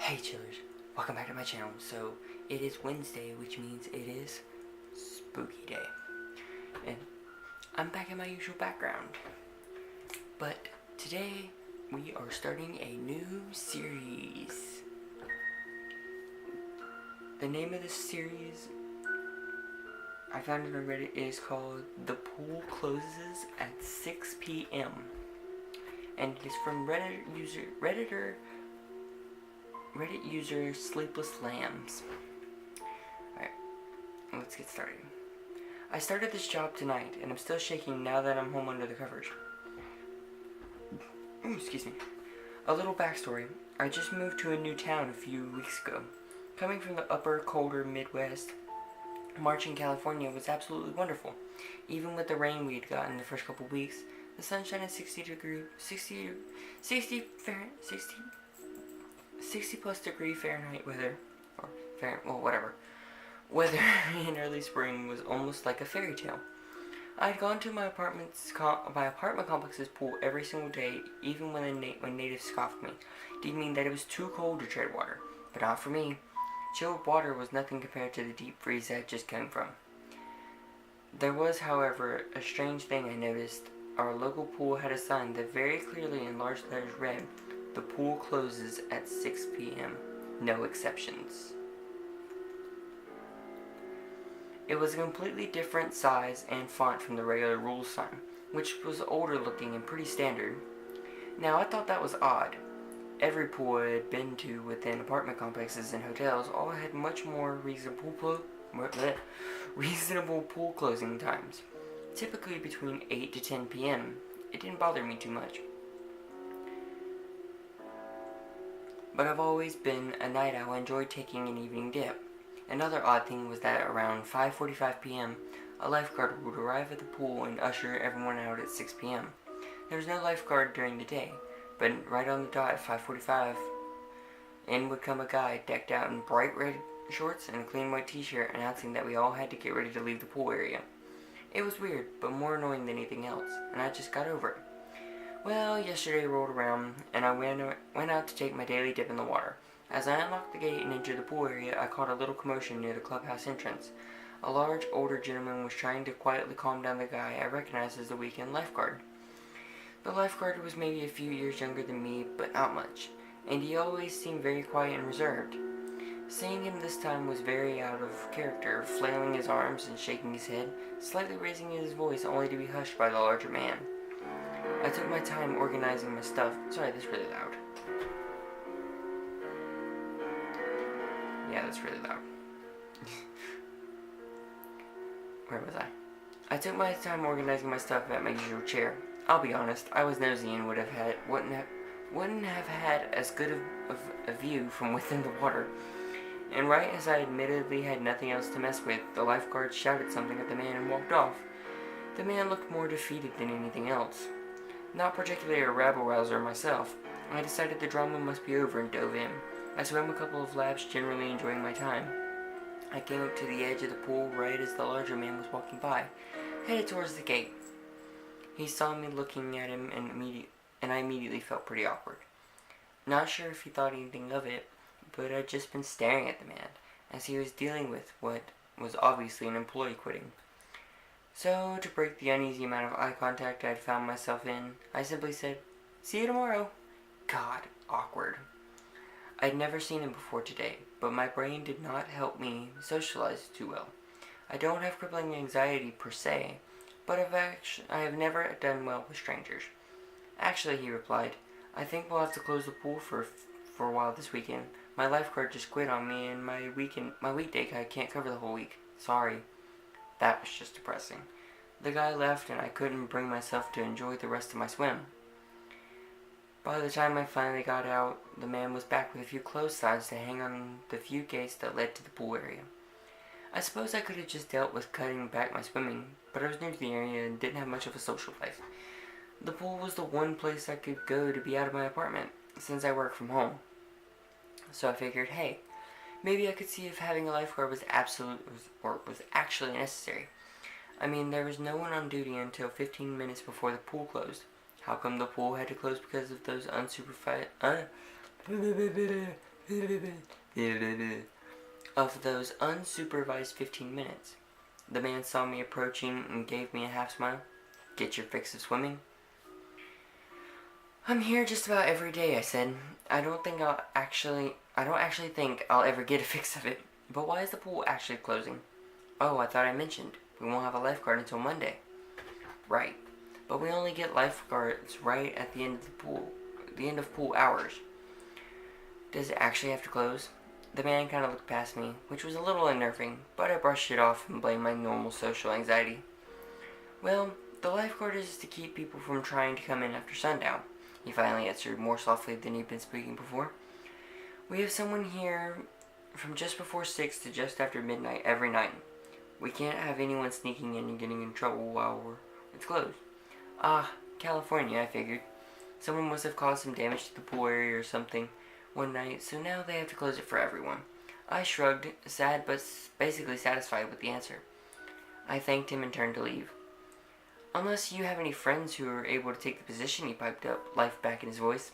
Hey chillers, welcome back to my channel. So it is Wednesday, which means it is spooky day. And I'm back in my usual background. But today we are starting a new series. The name of this series, I found it on Reddit, is called The Pool Closes at 6 p.m. And it is from Reddit user Sleepless Lambs. Alright, let's get started. I started this job tonight, and I'm still shaking now that I'm home under the covers. Excuse me. A little backstory. I just moved to a new town a few weeks ago. Coming from the upper, colder Midwest, March in California was absolutely wonderful. Even with the rain we'd gotten the first couple weeks, the sunshine and 60 plus degree Fahrenheit weather, or whatever, weather in early spring was almost like a fairy tale. I had gone to my apartment complex's pool every single day, even when natives scoffed me, deeming that it was too cold to tread water. But not for me. Chilled water was nothing compared to the deep freeze I had just come from. There was, however, a strange thing I noticed. Our local pool had a sign that very clearly in large letters read, "The pool closes at 6 p.m. No exceptions." It was a completely different size and font from the regular rules sign, which was older looking and pretty standard. Now, I thought that was odd. Every pool I had been to within apartment complexes and hotels all had much more reasonable pool closing times, typically between 8 to 10 p.m. It didn't bother me too much. But I've always been a night owl. I enjoyed taking an evening dip. Another odd thing was that around 5:45 p.m., a lifeguard would arrive at the pool and usher everyone out at 6 p.m. There was no lifeguard during the day, but right on the dot at 5:45, in would come a guy decked out in bright red shorts and a clean white t-shirt, announcing that we all had to get ready to leave the pool area. It was weird, but more annoying than anything else, and I just got over it. Well, yesterday rolled around, and I went out to take my daily dip in the water. As I unlocked the gate and entered the pool area, I caught a little commotion near the clubhouse entrance. A large, older gentleman was trying to quietly calm down the guy I recognized as the weekend lifeguard. The lifeguard was maybe a few years younger than me, but not much, and he always seemed very quiet and reserved. Seeing him this time was very out of character, flailing his arms and shaking his head, slightly raising his voice only to be hushed by the larger man. I took my time organizing my stuff. Sorry, that's really loud. Yeah, that's really loud. Where was I? I took my time organizing my stuff at my usual chair. I'll be honest, I was nosy and wouldn't have had as good of a view from within the water. And right as I admittedly had nothing else to mess with, the lifeguard shouted something at the man and walked off. The man looked more defeated than anything else. Not particularly a rabble-rouser myself, I decided the drama must be over and dove in. I swam a couple of laps, generally enjoying my time. I came up to the edge of the pool right as the larger man was walking by, headed towards the gate. He saw me looking at him and I immediately felt pretty awkward. Not sure if he thought anything of it, but I'd just been staring at the man, as he was dealing with what was obviously an employee quitting. So, to break the uneasy amount of eye contact I'd found myself in, I simply said, "See you tomorrow." God, awkward. I'd never seen him before today, but my brain did not help me socialize too well. I don't have crippling anxiety per se, but I have never done well with strangers. "Actually," he replied, "I think we'll have to close the pool for a while this weekend. My lifeguard just quit on me, and my weekday guy can't cover the whole week. Sorry." That was just depressing. The guy left, and I couldn't bring myself to enjoy the rest of my swim. By the time I finally got out, the man was back with a few clothes signs to hang on the few gates that led to the pool area. I suppose I could have just dealt with cutting back my swimming, but I was new to the area and didn't have much of a social life. The pool was the one place I could go to be out of my apartment, since I work from home. So I figured, hey, maybe I could see if having a lifeguard was actually necessary. I mean, there was no one on duty until 15 minutes before the pool closed. How come the pool had to close because of those unsupervised of those unsupervised 15 minutes. The man saw me approaching and gave me a half smile. Get your fix of swimming? I'm here just about every day, I said. I don't actually think I'll ever get a fix of it. But why is the pool actually closing? Oh, I thought I mentioned. We won't have a lifeguard until Monday. Right. But we only get lifeguards right at the end of pool hours. Does it actually have to close? The man kind of looked past me, which was a little unnerving, but I brushed it off and blamed my normal social anxiety. Well, the lifeguard is to keep people from trying to come in after sundown. He finally answered more softly than he'd been speaking before. We have someone here from just before 6 to just after midnight every night. We can't have anyone sneaking in and getting in trouble while it's closed. Ah, California, I figured. Someone must have caused some damage to the pool area or something one night, so now they have to close it for everyone. I shrugged, sad but basically satisfied with the answer. I thanked him and turned to leave. Unless you have any friends who are able to take the position, he piped up, life back in his voice.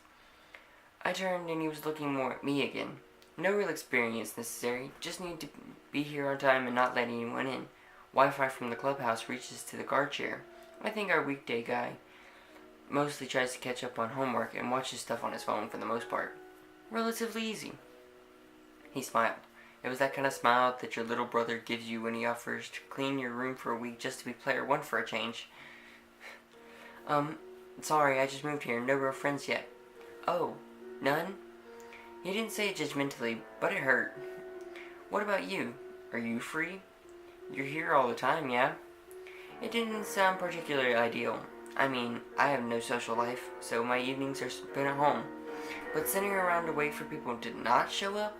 I turned and he was looking more at me again. No real experience necessary, just need to be here on time and not let anyone in. Wi-Fi from the clubhouse reaches to the guard chair. I think our weekday guy mostly tries to catch up on homework and watches stuff on his phone for the most part. Relatively easy. He smiled. It was that kind of smile that your little brother gives you when he offers to clean your room for a week just to be player one for a change. Sorry, I just moved here. No real friends yet. Oh, none? He didn't say it judgmentally, but it hurt. What about you? Are you free? You're here all the time, yeah? It didn't sound particularly ideal. I mean, I have no social life, so my evenings are spent at home. But sitting around to wait for people to not show up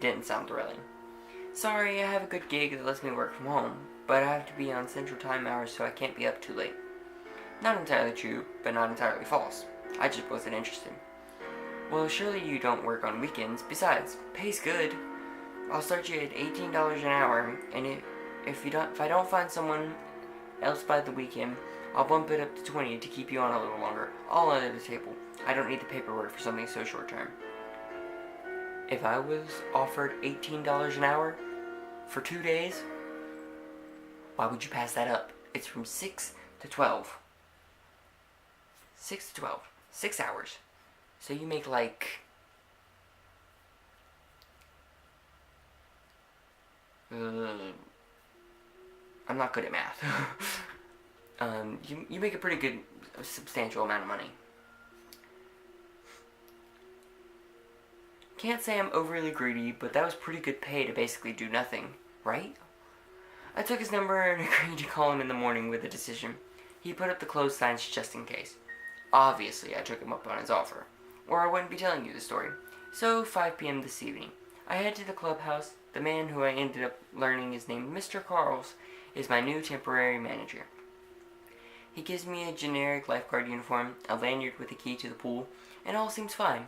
didn't sound thrilling. Sorry, I have a good gig that lets me work from home, but I have to be on central time hours, so I can't be up too late. Not entirely true, but not entirely false. I just wasn't interested. Well, surely you don't work on weekends. Besides, pay's good. I'll start you at $18 an hour, and if I don't find someone else by the weekend, I'll bump it up to 20 to keep you on a little longer. All under the table. I don't need the paperwork for something so short term. If I was offered $18 an hour for 2 days, why would you pass that up? It's from 6 to 12. 6 to 12. 6 hours. So you make like... I'm not good at math. You make a pretty good, substantial amount of money. Can't say I'm overly greedy, but that was pretty good pay to basically do nothing, right? I took his number and agreed to call him in the morning with a decision. He put up the closed signs just in case. Obviously, I took him up on his offer, or I wouldn't be telling you the story. So, 5 p.m. this evening, I head to the clubhouse. The man who I ended up learning is named Mr. Carls is my new temporary manager. He gives me a generic lifeguard uniform, a lanyard with a key to the pool, and all seems fine.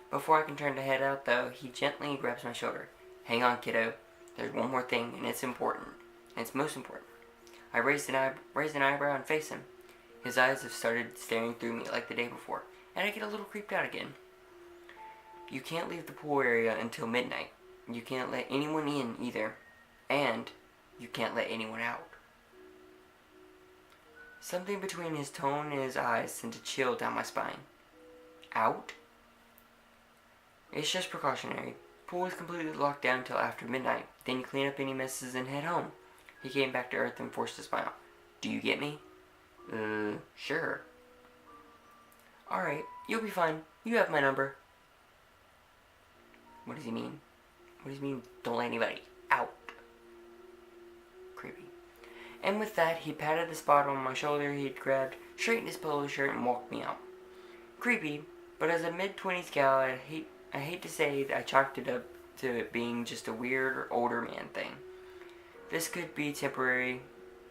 Before I can turn to head out, though, he gently grabs my shoulder. Hang on, kiddo. There's one more thing, and it's important. And it's most important. I raised an eyebrow and face him. His eyes have started staring through me like the day before, and I get a little creeped out again. You can't leave the pool area until midnight. You can't let anyone in either. And you can't let anyone out. Something between his tone and his eyes sent a chill down my spine. Out? It's just precautionary. Pool is completely locked down until after midnight. Then you clean up any messes and head home. He came back to earth and forced a smile. Do you get me? Sure. Alright, you'll be fine. You have my number. What does he mean? What does he mean, don't let anybody out? Creepy. And with that, he patted the spot on my shoulder he'd grabbed, straightened his polo shirt, and walked me out. Creepy, but as a mid-20s gal, I hate to say that I chalked it up to it being just a weird older man thing. This could be temporary,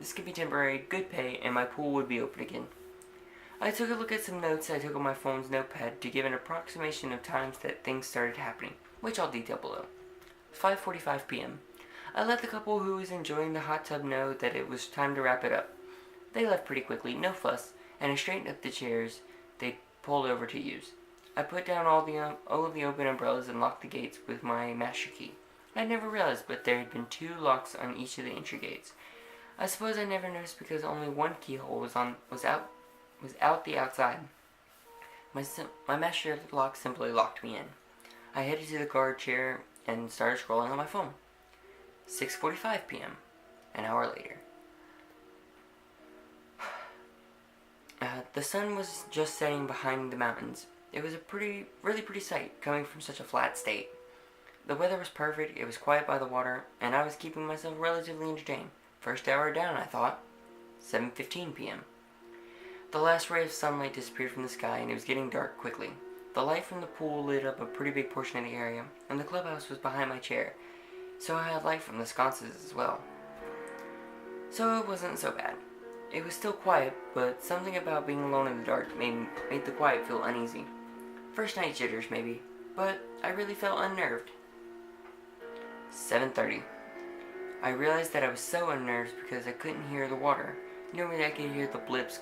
good pay, and my pool would be open again. I took a look at some notes I took on my phone's notepad to give an approximation of times that things started happening, which I'll detail below. 5:45 p.m. I let the couple who was enjoying the hot tub know that it was time to wrap it up. They left pretty quickly, no fuss, and I straightened up the chairs they pulled over to use. I put down all of the open umbrellas and locked the gates with my master key. I never realized, but there had been 2 locks on each of the entry gates. I suppose I never noticed because only one keyhole was out the outside. My master lock simply locked me in. I headed to the guard chair and started scrolling on my phone. 6:45 p.m. An hour later. The sun was just setting behind the mountains. It was a really pretty sight, coming from such a flat state. The weather was perfect, it was quiet by the water, and I was keeping myself relatively entertained. First hour down, I thought. 7:15 p.m. The last ray of sunlight disappeared from the sky, and it was getting dark quickly. The light from the pool lit up a pretty big portion of the area, and the clubhouse was behind my chair, so I had light from the sconces as well. So it wasn't so bad. It was still quiet, but something about being alone in the dark made the quiet feel uneasy. First night jitters, maybe, but I really felt unnerved. 7:30. I realized that I was so unnerved because I couldn't hear the water. Normally I could hear the blips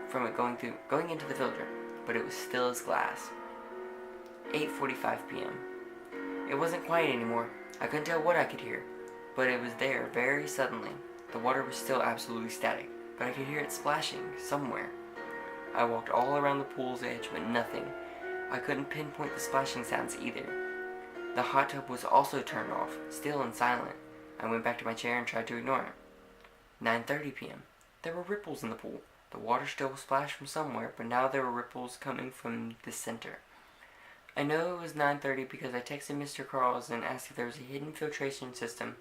from it going into the filter, but it was still as glass. 8:45 p.m. It wasn't quiet anymore. I couldn't tell what I could hear, but it was there very suddenly. The water was still absolutely static, but I could hear it splashing somewhere. I walked all around the pool's edge, but nothing. I couldn't pinpoint the splashing sounds either. The hot tub was also turned off, still and silent. I went back to my chair and tried to ignore it. 9:30 p.m. There were ripples in the pool. The water still splashed from somewhere, but now there were ripples coming from the center. I know it was 9:30 because I texted Mr. Carls and asked if there was a hidden filtration system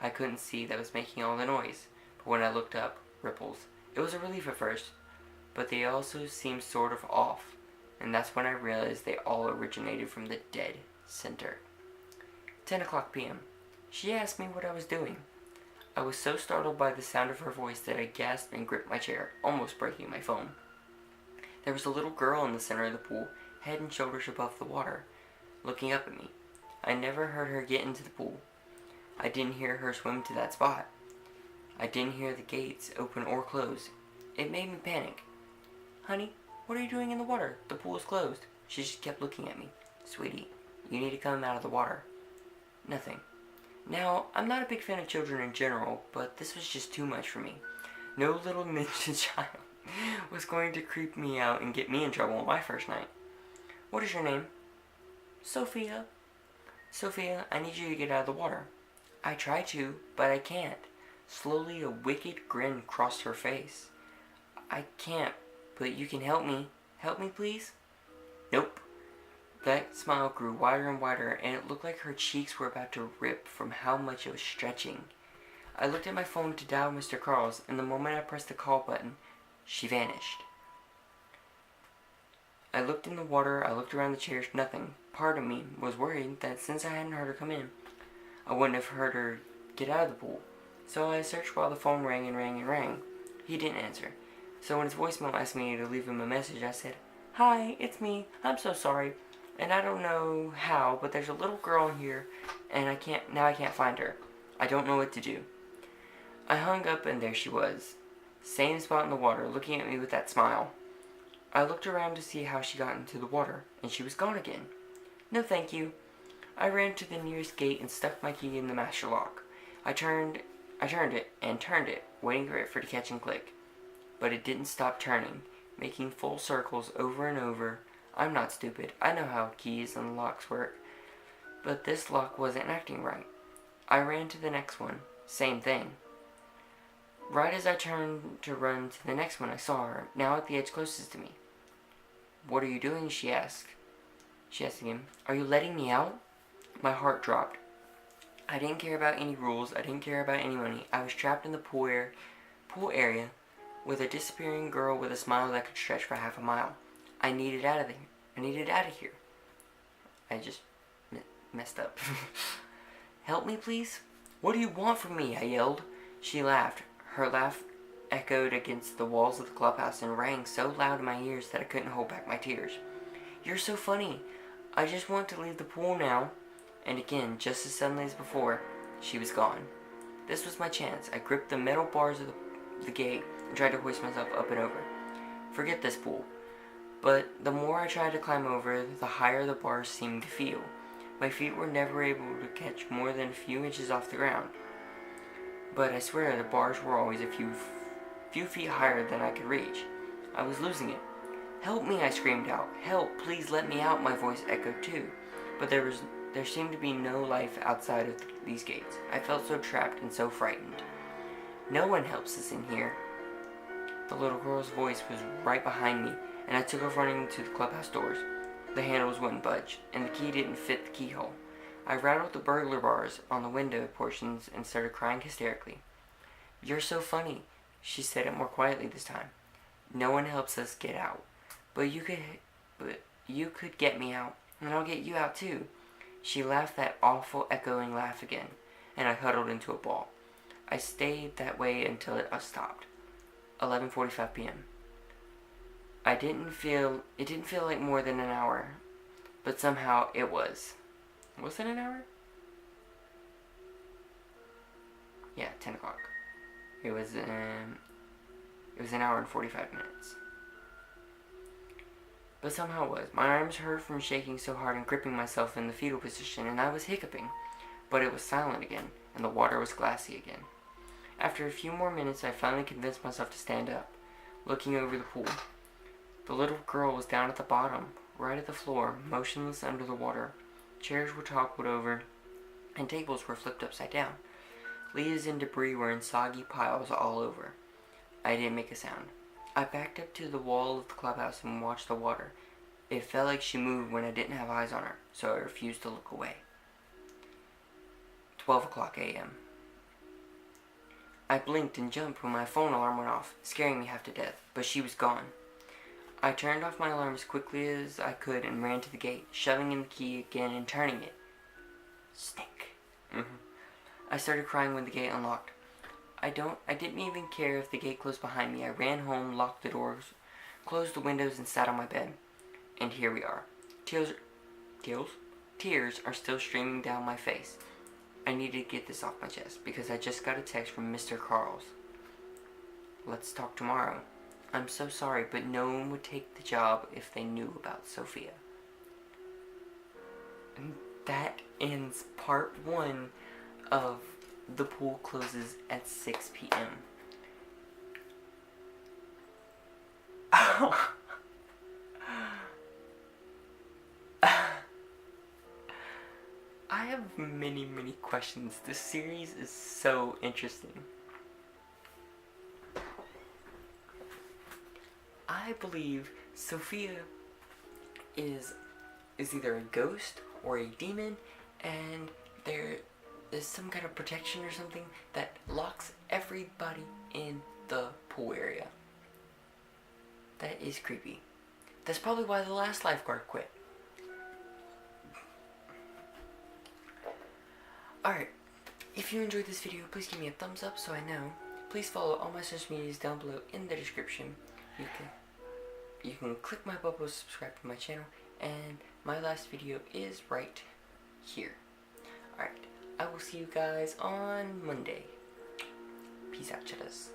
I couldn't see that was making all the noise. But when I looked up, ripples. It was a relief at first, but they also seemed sort of off, and that's when I realized they all originated from the dead center. 10 o'clock p.m. She asked me what I was doing. I was so startled by the sound of her voice that I gasped and gripped my chair, almost breaking my phone. There was a little girl in the center of the pool, head and shoulders above the water, looking up at me. I never heard her get into the pool. I didn't hear her swim to that spot. I didn't hear the gates open or close. It made me panic. "Honey, what are you doing in the water? The pool is closed." She just kept looking at me. "Sweetie, you need to come out of the water." Nothing. Now, I'm not a big fan of children in general, but this was just too much for me. No little ninja child was going to creep me out and get me in trouble on my first night. "What is your name?" "Sophia." "Sophia, I need you to get out of the water." I try to, but I can't. Slowly, a wicked grin crossed her face. "I can't, but you can help me. Help me, please?" "Nope." That smile grew wider and wider, and it looked like her cheeks were about to rip from how much it was stretching. I looked at my phone to dial Mr. Carls, and the moment I pressed the call button, she vanished. I looked in the water, I looked around the chairs, nothing. Part of me was worried that since I hadn't heard her come in, I wouldn't have heard her get out of the pool. So I searched while the phone rang and rang and rang. He didn't answer. So when his voicemail asked me to leave him a message, I said, "Hi, it's me. I'm so sorry. And I don't know how, but there's a little girl in here, and I can't find her. I don't know what to do." I hung up, and there she was. Same spot in the water, looking at me with that smile. I looked around to see how she got into the water, and she was gone again. "No, thank you." I ran to the nearest gate and stuck my key in the master lock. I turned it and turned it, waiting for it to catch and click. But it didn't stop turning, making full circles over and over. I'm not stupid. I know how keys and locks work. But this lock wasn't acting right. I ran to the next one. Same thing. Right as I turned to run to the next one, I saw her, now at the edge closest to me. "What are you doing?" she asked. She asked again, "Are you letting me out?" My heart dropped. I didn't care about any rules. I didn't care about any money. I was trapped in the pool area with a disappearing girl with a smile that could stretch for half a mile. I needed out of there. I needed out of here. I just messed up. "Help me, please?" "What do you want from me?" I yelled. She laughed. Her laugh echoed against the walls of the clubhouse and rang so loud in my ears that I couldn't hold back my tears. "You're so funny. I just want to leave the pool now." And again, just as suddenly as before, she was gone. This was my chance. I gripped the metal bars of the gate and tried to hoist myself up and over. Forget this pool. But the more I tried to climb over, the higher the bars seemed to feel. My feet were never able to catch more than a few inches off the ground. But I swear the bars were always a few feet higher than I could reach. I was losing it. "Help me," I screamed out. "Help, please let me out," my voice echoed too. But there seemed to be no life outside of these gates. I felt so trapped and so frightened. "No one helps us in here." The little girl's voice was right behind me, and I took off running to the clubhouse doors. The handles wouldn't budge, and the key didn't fit the keyhole. I rattled the burglar bars on the window portions and started crying hysterically. "You're so funny," she said it more quietly this time. "No one helps us get out. But you could get me out, and I'll get you out too." She laughed that awful echoing laugh again, and I huddled into a ball. I stayed that way until it stopped. 11:45 p.m. It didn't feel like more than an hour, but somehow it was. Was it an hour? Yeah, 10 o'clock. It was an hour and 45 minutes. But somehow it was. My arms hurt from shaking so hard and gripping myself in the fetal position, and I was hiccuping. But it was silent again, and the water was glassy again. After a few more minutes, I finally convinced myself to stand up, looking over the pool. The little girl was down at the bottom, right at the floor, motionless under the water. Chairs were toppled over, and tables were flipped upside down. Leaves and debris were in soggy piles all over. I didn't make a sound. I backed up to the wall of the clubhouse and watched the water. It felt like she moved when I didn't have eyes on her, so I refused to look away. 12 o'clock a.m. I blinked and jumped when my phone alarm went off, scaring me half to death, but she was gone. I turned off my alarm as quickly as I could and ran to the gate, shoving in the key again and turning it. Snake. I started crying when the gate unlocked. I didn't even care if the gate closed behind me. I ran home, locked the doors, closed the windows, and sat on my bed. And here we are. Tears are still streaming down my face. I needed to get this off my chest because I just got a text from Mr. Carls. "Let's talk tomorrow. I'm so sorry, but no one would take the job if they knew about Sophia." And that ends part 1 of The Pool Closes at 6 p.m. I have many, many questions. This series is so interesting. I believe Sophia is either a ghost or a demon, and there is some kind of protection or something that locks everybody in the pool area. That is creepy. That's probably why the last lifeguard quit. Alright, if you enjoyed this video, please give me a thumbs up so I know. Please follow all my social medias down below in the description. You can click my bubble to subscribe to my channel, and my last video is right here. Alright, I will see you guys on Monday. Peace out, cheddars.